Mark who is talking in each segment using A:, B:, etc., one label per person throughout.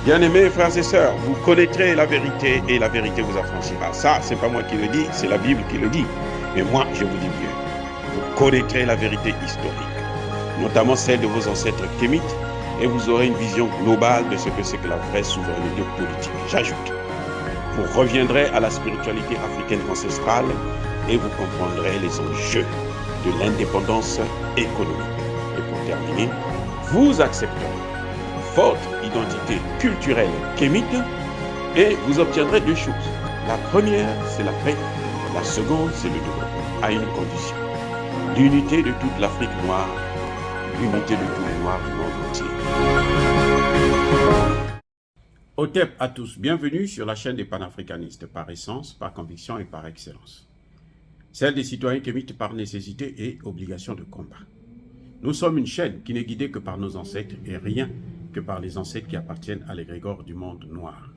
A: Bien-aimés frères et sœurs, vous connaîtrez la vérité et la vérité vous affranchira. Ça, c'est pas moi qui le dis, c'est la Bible qui le dit. Mais moi, je vous dis mieux. Vous connaîtrez la vérité historique, notamment celle de vos ancêtres kémites, et vous aurez une vision globale de ce que c'est que la vraie souveraineté politique. J'ajoute, vous reviendrez à la spiritualité africaine ancestrale et vous comprendrez les enjeux de l'indépendance économique. Et pour terminer, vous accepterez votre identité culturelle kémite et vous obtiendrez deux choses. La première, c'est la paix. La seconde, c'est le développement, à une condition. L'unité de toute l'Afrique noire, l'unité de tous les Noirs du monde entier. Otep à tous, bienvenue sur la chaîne des panafricanistes, par essence, par conviction et par excellence. Celle des citoyens kémites par nécessité et obligation de combat. Nous sommes une chaîne qui n'est guidée que par nos ancêtres et rien que par les ancêtres qui appartiennent à l'égrégore du monde noir.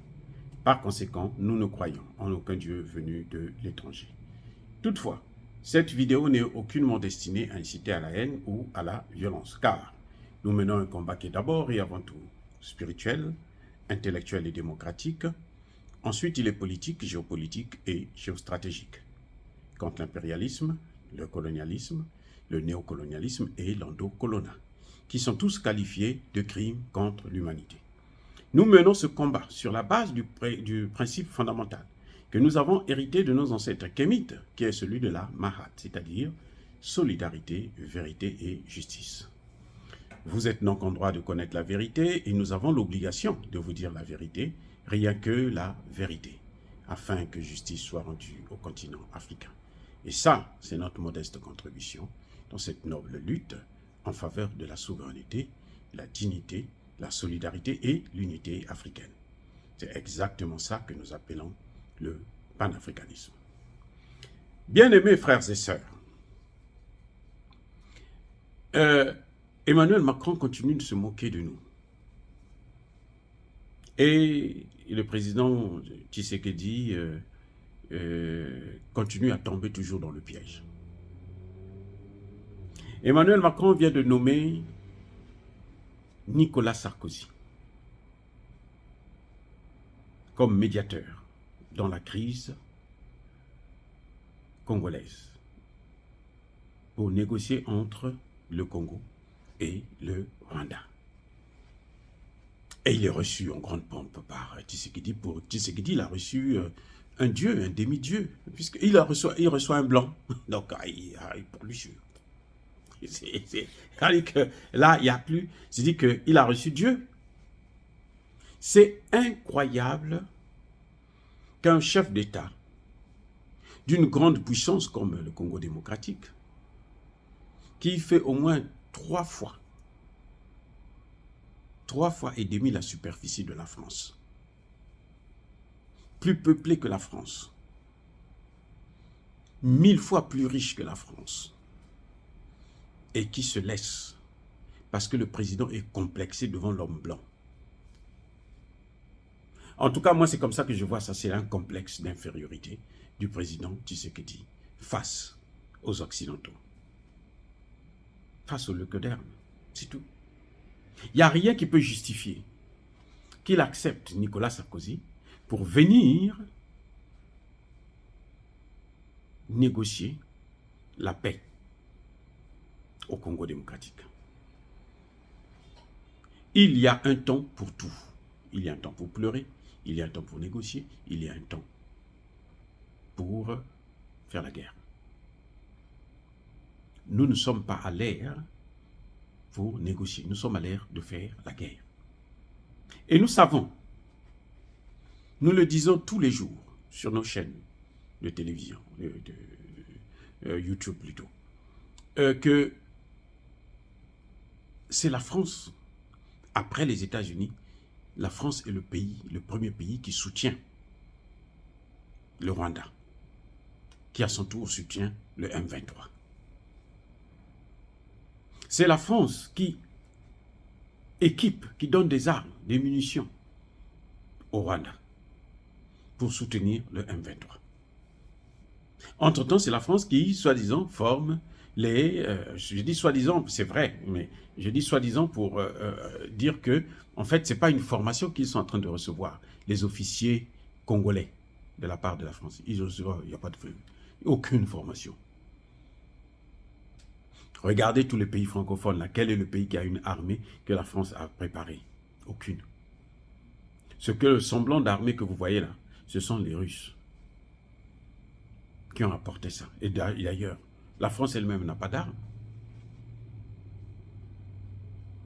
A: Par conséquent, nous ne croyons en aucun Dieu venu de l'étranger. Toutefois, cette vidéo n'est aucunement destinée à inciter à la haine ou à la violence, car nous menons un combat qui est d'abord et avant tout spirituel, intellectuel et démocratique. Ensuite, il est politique, géopolitique et géostratégique. Contre l'impérialisme, le colonialisme, le néocolonialisme et l'endocolonat, qui sont tous qualifiés de crimes contre l'humanité. Nous menons ce combat sur la base du principe fondamental que nous avons hérité de nos ancêtres kémites, qui est celui de la Mahat, c'est-à-dire solidarité, vérité et justice. Vous êtes donc en droit de connaître la vérité et nous avons l'obligation de vous dire la vérité, rien que la vérité, afin que justice soit rendue au continent africain. Et ça, c'est notre modeste contribution dans cette noble lutte en faveur de la souveraineté, la dignité, la solidarité et l'unité africaine. C'est exactement ça que nous appelons le panafricanisme. Bien-aimés frères et sœurs, Emmanuel Macron continue de se moquer de nous. Et le président Tshisekedi continue à tomber toujours dans le piège. Emmanuel Macron vient de nommer Nicolas Sarkozy comme médiateur dans la crise congolaise pour négocier entre le Congo et le Rwanda. Et il est reçu en grande pompe par Tshisekedi. Pour Tshisekedi, il a reçu un dieu, un demi-dieu, puisqu'il reçoit un blanc. Donc, pour lui, c'est-à-dire que là, il n'y a plus. C'est-à-dire qu'il a reçu Dieu. C'est incroyable qu'un chef d'État d'une grande puissance comme le Congo démocratique, qui fait au moins 3 fois et demi la superficie de la France, plus peuplé que la France, 1000 fois plus riche que la France, et qui se laisse parce que le président est complexé devant l'homme blanc. En tout cas, moi, c'est comme ça que je vois ça. C'est un complexe d'infériorité du président Tshisekedi face aux Occidentaux, face aux leucodermes, c'est tout. Il n'y a rien qui peut justifier qu'il accepte Nicolas Sarkozy pour venir négocier la paix au Congo démocratique. Il y a un temps pour tout. Il y a un temps pour pleurer, il y a un temps pour négocier, il y a un temps pour faire la guerre. Nous ne sommes pas à l'ère pour négocier, nous sommes à l'ère de faire la guerre. Et nous savons, nous le disons tous les jours sur nos chaînes de télévision, YouTube plutôt, que c'est la France, après les États-Unis, la France est le premier pays qui soutient le Rwanda, qui à son tour soutient le M23. C'est la France qui équipe, qui donne des armes, des munitions au Rwanda pour soutenir le M23. Entre-temps, c'est la France qui, soi-disant, forme je dis soi-disant, c'est vrai, mais je dis soi-disant pour dire que, en fait, ce n'est pas une formation qu'ils sont en train de recevoir, les officiers congolais de la part de la France. Il n'y a pas aucune formation. Regardez tous les pays francophones, là. Quel est le pays qui a une armée que la France a préparée? Aucune. Le semblant d'armée que vous voyez là, ce sont les Russes qui ont apporté ça. Et d'ailleurs, la France elle-même n'a pas d'armes.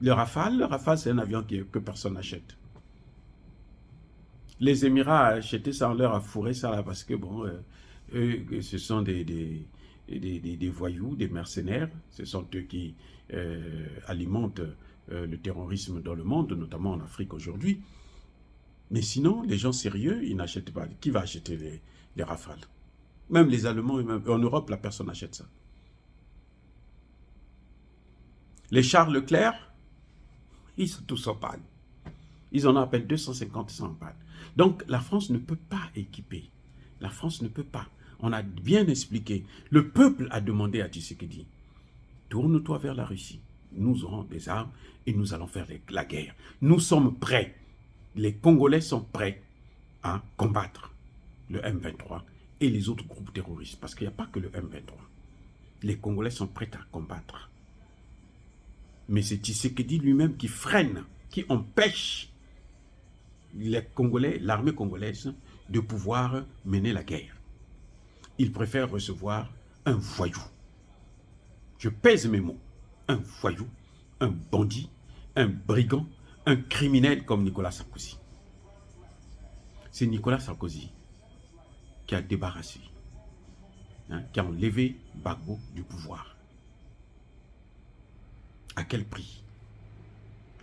A: Le Rafale c'est un avion que personne n'achète. Les Émirats ont acheté ça, on leur a fourré ça là parce que bon, eux, ce sont des voyous, des mercenaires. Ce sont eux qui alimentent le terrorisme dans le monde, notamment en Afrique aujourd'hui. Mais sinon, les gens sérieux, ils n'achètent pas. Qui va acheter les Rafales? Même les Allemands, même en Europe, la personne n'achète ça. Les chars Leclerc, ils sont tous en panne. Ils en ont à peine 250 en panne. Donc, la France ne peut pas équiper. La France ne peut pas. On a bien expliqué. Le peuple a demandé à Tshisekedi, tourne-toi vers la Russie. Nous aurons des armes et nous allons faire la guerre. Nous sommes prêts. Les Congolais sont prêts à combattre le M23 et les autres groupes terroristes. Parce qu'il n'y a pas que le M23. Les Congolais sont prêts à combattre. Mais c'est Tshisekedi lui-même qui freine, qui empêche les Congolais, l'armée congolaise, de pouvoir mener la guerre. Il préfère recevoir un voyou. Je pèse mes mots. Un voyou, un bandit, un brigand, un criminel comme Nicolas Sarkozy. C'est Nicolas Sarkozy qui a débarrassé, qui a enlevé Gbagbo du pouvoir. À quel prix?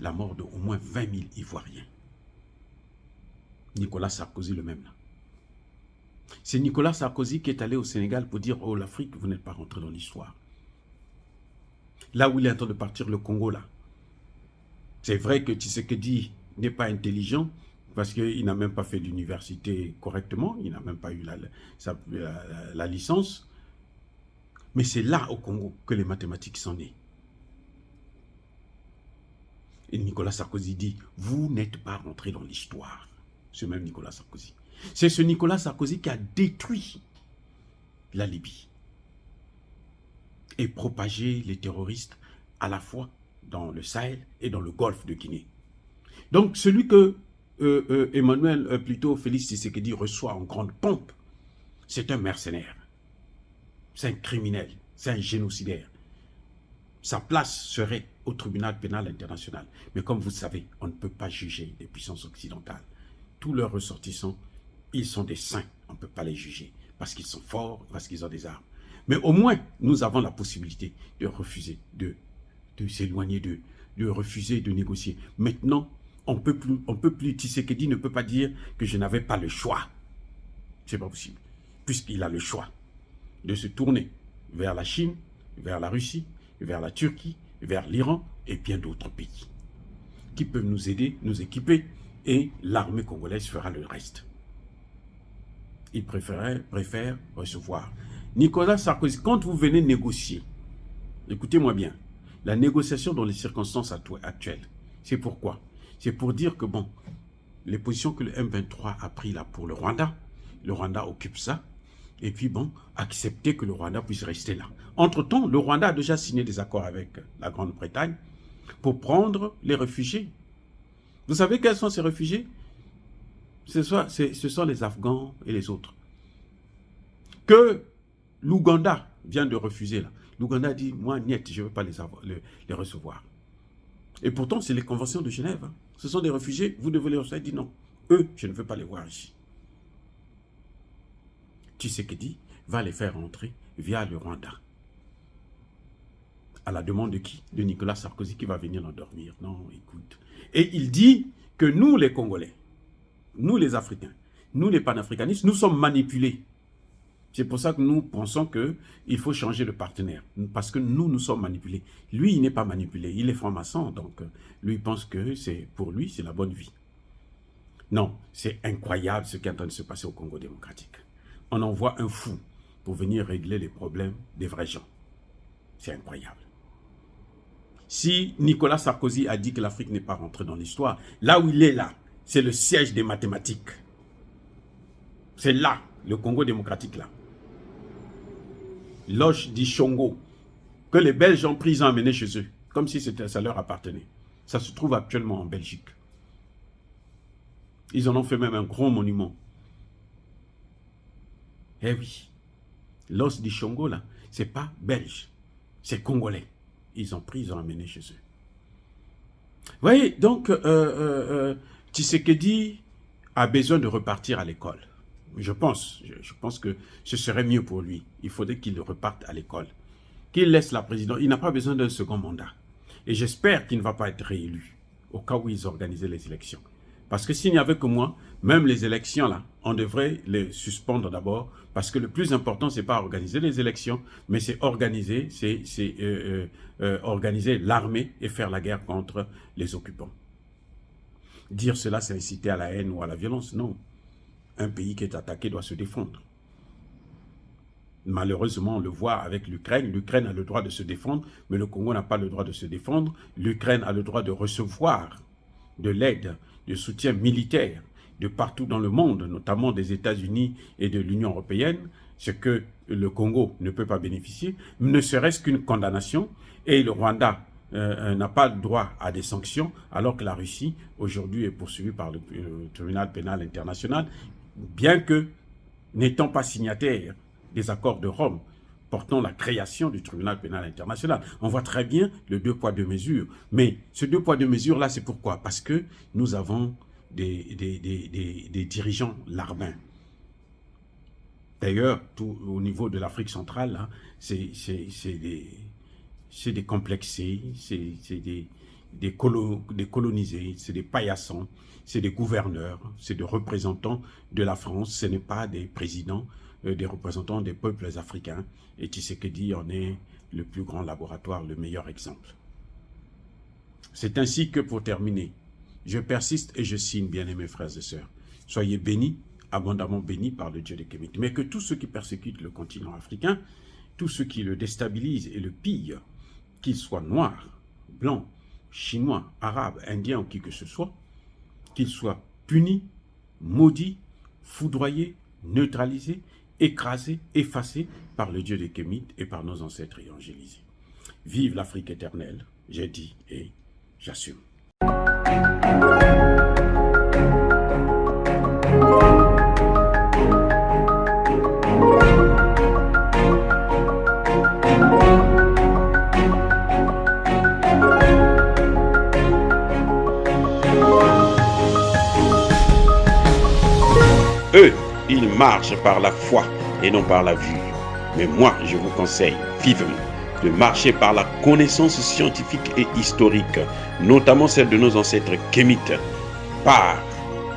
A: La mort de au moins 20 000 Ivoiriens. Nicolas Sarkozy le même là. C'est Nicolas Sarkozy qui est allé au Sénégal pour dire « Oh, l'Afrique, vous n'êtes pas rentré dans l'histoire. » Là où il est en train de partir le Congo, là. C'est vrai que Tshisekedi n'est pas intelligent parce qu'il n'a même pas fait l'université correctement. Il n'a même pas eu la licence. Mais c'est là, au Congo, que les mathématiques sont nées. Et Nicolas Sarkozy dit « Vous n'êtes pas rentré dans l'histoire. » Ce même Nicolas Sarkozy. C'est ce Nicolas Sarkozy qui a détruit la Libye et propagé les terroristes à la fois dans le Sahel et dans le Golfe de Guinée. Donc celui que plutôt Félix Tshisekedi reçoit en grande pompe, c'est un mercenaire, c'est un criminel, c'est un génocidaire. Sa place serait au tribunal pénal international. Mais comme vous savez, on ne peut pas juger les puissances occidentales. Tous leurs ressortissants, ils sont des saints. On ne peut pas les juger parce qu'ils sont forts, parce qu'ils ont des armes. Mais au moins, nous avons la possibilité de refuser, de s'éloigner d'eux, de refuser de négocier. Maintenant, on peut plus, Tshisekedi ne peut pas dire que je n'avais pas le choix. Ce n'est pas possible. Puisqu'il a le choix de se tourner vers la Chine, vers la Russie, vers la Turquie, vers l'Iran et bien d'autres pays qui peuvent nous aider, nous équiper et l'armée congolaise fera le reste. Il préfère recevoir. Nicolas Sarkozy, quand vous venez négocier, écoutez-moi bien, la négociation dans les circonstances actuelles, c'est pourquoi? C'est pour dire que bon, les positions que le M23 a pris là pour le Rwanda occupe ça, et puis bon, accepter que le Rwanda puisse rester là. Entre-temps, le Rwanda a déjà signé des accords avec la Grande-Bretagne pour prendre les réfugiés. Vous savez quels sont ces réfugiés? Ce sont les Afghans et les autres. Que l'Ouganda vient de refuser là. L'Ouganda dit, moi, niet, je ne veux pas les recevoir. Et pourtant, c'est les conventions de Genève. Hein. Ce sont des réfugiés, vous devez les recevoir. Il dit non, eux, je ne veux pas les voir ici. Tshisekedi va les faire rentrer via le Rwanda. À la demande de qui? De Nicolas Sarkozy qui va venir l'endormir. Non, écoute. Et il dit que nous, les Congolais, nous, les Africains, nous, les panafricanistes, nous sommes manipulés. C'est pour ça que nous pensons qu'il faut changer de partenaire. Parce que nous sommes manipulés. Lui, il n'est pas manipulé. Il est franc-maçon. Donc, lui, il pense que pour lui, c'est la bonne vie. Non, c'est incroyable ce qui est en train de se passer au Congo démocratique. On envoie un fou pour venir régler les problèmes des vrais gens. C'est incroyable. Si Nicolas Sarkozy a dit que l'Afrique n'est pas rentrée dans l'histoire, là où il est là, c'est le siège des mathématiques. C'est là, le Congo démocratique là. Loge d'Ishongo, que les Belges ont pris et emmené chez eux, comme si ça leur appartenait. Ça se trouve actuellement en Belgique. Ils en ont fait même un gros monument. Eh oui, l'os d'Ishongo là, c'est pas belge, c'est congolais. Ils ont pris, ils ont emmené chez eux. Vous voyez, donc, Tshisekedi a besoin de repartir à l'école. Je pense que ce serait mieux pour lui. Il faudrait qu'il reparte à l'école. Qu'il laisse la présidence. Il n'a pas besoin d'un second mandat. Et j'espère qu'il ne va pas être réélu au cas où ils organisaient les élections. Parce que s'il n'y avait que moi, même les élections, là, on devrait les suspendre d'abord. Parce que le plus important, ce n'est pas organiser les élections, mais c'est organiser, organiser l'armée et faire la guerre contre les occupants. Dire cela, c'est inciter à la haine ou à la violence. Non. Un pays qui est attaqué doit se défendre. Malheureusement, on le voit avec l'Ukraine. L'Ukraine a le droit de se défendre, mais le Congo n'a pas le droit de se défendre. L'Ukraine a le droit de recevoir de l'aide, de soutien militaire de partout dans le monde, notamment des États-Unis et de l'Union européenne, ce que le Congo ne peut pas bénéficier, ne serait-ce qu'une condamnation. Et le Rwanda n'a pas le droit à des sanctions, alors que la Russie, aujourd'hui, est poursuivie par le tribunal pénal international, bien que, n'étant pas signataire des accords de Rome, portant la création du tribunal pénal international. On voit très bien le 2 poids 2 mesures. Mais ce 2 poids 2 mesures là, c'est pourquoi? Parce que nous avons des dirigeants larbins. D'ailleurs, au niveau de l'Afrique centrale, hein, c'est des complexés, c'est des colonisés, c'est des paillassons, c'est des gouverneurs, c'est des représentants de la France. Ce n'est pas des présidents, des représentants des peuples africains. Et Tshisekedi en est le plus grand laboratoire, le meilleur exemple. C'est ainsi que, pour terminer, je persiste et je signe, bien-aimés frères et sœurs. Soyez bénis, abondamment bénis par le Dieu de Kemet. Mais que tous ceux qui persécutent le continent africain, tous ceux qui le déstabilisent et le pillent, qu'ils soient noirs, blancs, chinois, arabes, indiens ou qui que ce soit, qu'ils soient punis, maudits, foudroyés, neutralisés, écrasés, effacés par le Dieu de Kemet et par nos ancêtres évangélisés. Vive l'Afrique éternelle, j'ai dit et j'assume. Eux, ils marchent par la foi et non par la vue. Mais moi, je vous conseille vivement de marcher par la connaissance scientifique et historique, notamment celle de nos ancêtres kémites, par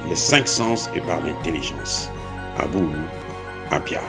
A: les 5 sens et par l'intelligence. Abou Abia.